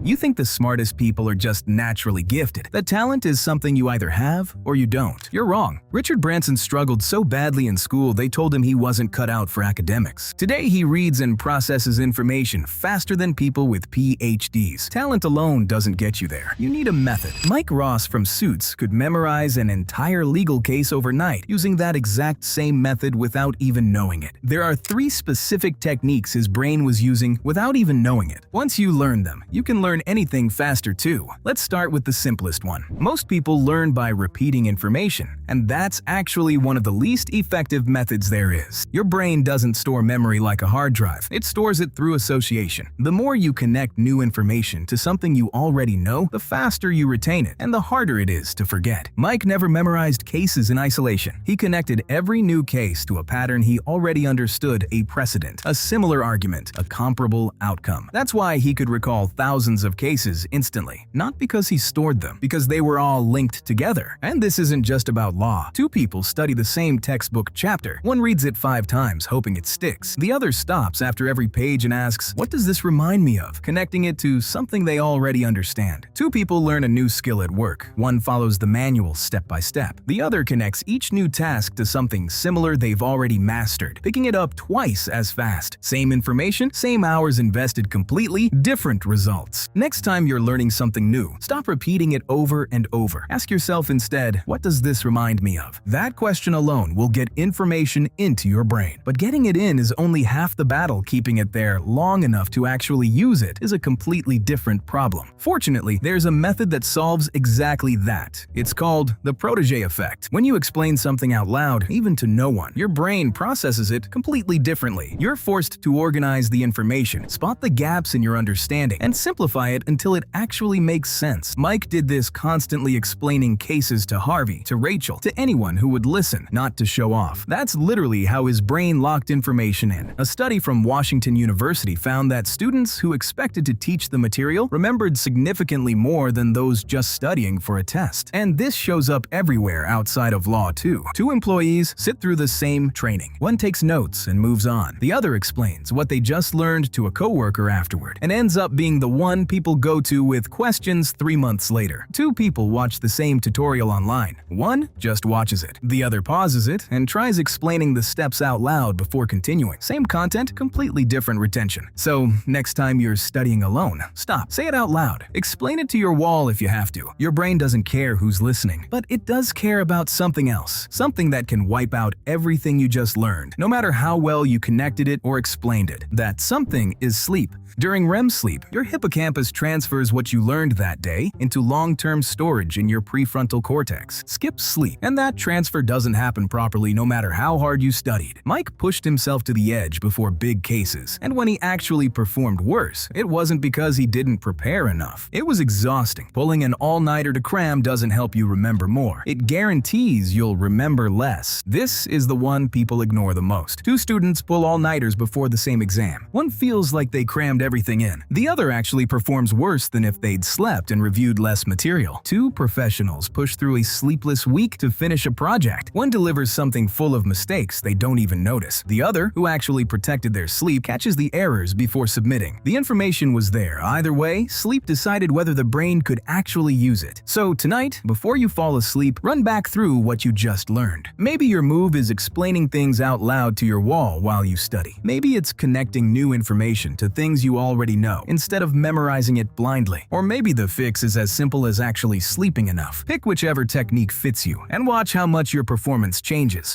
You think the smartest people are just naturally gifted, that talent is something you either have or you don't. You're wrong. Richard Branson struggled so badly in school they told him he wasn't cut out for academics. Today he reads and processes information faster than people with PhDs. Talent alone doesn't get you there. You need a method. Mike Ross from Suits could memorize an entire legal case overnight using that exact same method without even knowing it. There are 3 specific techniques his brain was using without even knowing it. Once you learn them, you can learn anything faster too. Let's start with the simplest one. Most people learn by repeating information, and that's actually one of the least effective methods there is. Your brain doesn't store memory like a hard drive. It stores it through association. The more you connect new information to something you already know, the faster you retain it, and the harder it is to forget. Mike never memorized cases in isolation. He connected every new case to a pattern he already understood, a precedent, a similar argument, a comparable outcome. That's why he could recall thousands of cases instantly. Not because he stored them, because they were all linked together. And this isn't just about law. 2 people study the same textbook chapter. One reads it 5 times, hoping it sticks. The other stops after every page and asks, "What does this remind me of?" connecting it to something they already understand. 2 people learn a new skill at work. One follows the manual step by step. The other connects each new task to something similar they've already mastered, picking it up twice as fast. Same information, same hours invested, completely different results. Next time you're learning something new, stop repeating it over and over. Ask yourself instead, what does this remind me of? That question alone will get information into your brain. But getting it in is only half the battle. Keeping it there long enough to actually use it is a completely different problem. Fortunately, there's a method that solves exactly that. It's called the protege effect. When you explain something out loud, even to no one, your brain processes it completely differently. You're forced to organize the information, spot the gaps in your understanding, and simplify it until it actually makes sense. Mike did this constantly explaining cases to Harvey, to Rachel, to anyone who would listen, not to show off. That's literally how his brain locked information in. A study from Washington University found that students who expected to teach the material remembered significantly more than those just studying for a test. And this shows up everywhere outside of law too. 2 employees sit through the same training. One takes notes and moves on. The other explains what they just learned to a coworker afterward, and ends up being the one people go to with questions 3 months later. 2 people watch the same tutorial online. One just watches it. The other pauses it and tries explaining the steps out loud before continuing. Same content, completely different retention. So next time you're studying alone, stop. Say it out loud. Explain it to your wall if you have to. Your brain doesn't care who's listening, but it does care about something else. Something that can wipe out everything you just learned, no matter how well you connected it or explained it. That something is sleep. During REM sleep, your hippocampus transfers what you learned that day into long-term storage in your prefrontal cortex. Skip sleep, and that transfer doesn't happen properly no matter how hard you studied. Mike pushed himself to the edge before big cases, and when he actually performed worse, it wasn't because he didn't prepare enough. It was exhausting. Pulling an all-nighter to cram doesn't help you remember more. It guarantees you'll remember less. This is the one people ignore the most. 2 students pull all-nighters before the same exam. One feels like they crammed everything in. The other actually performs worse than if they'd slept and reviewed less material. 2 professionals push through a sleepless week to finish a project. One delivers something full of mistakes they don't even notice. The other, who actually protected their sleep, catches the errors before submitting. The information was there. Either way, sleep decided whether the brain could actually use it. So tonight, before you fall asleep, run back through what you just learned. Maybe your move is explaining things out loud to your wall while you study. Maybe it's connecting new information to things you already know, instead of memorizing it blindly. Or maybe the fix is as simple as actually sleeping enough. Pick whichever technique fits you, and watch how much your performance changes.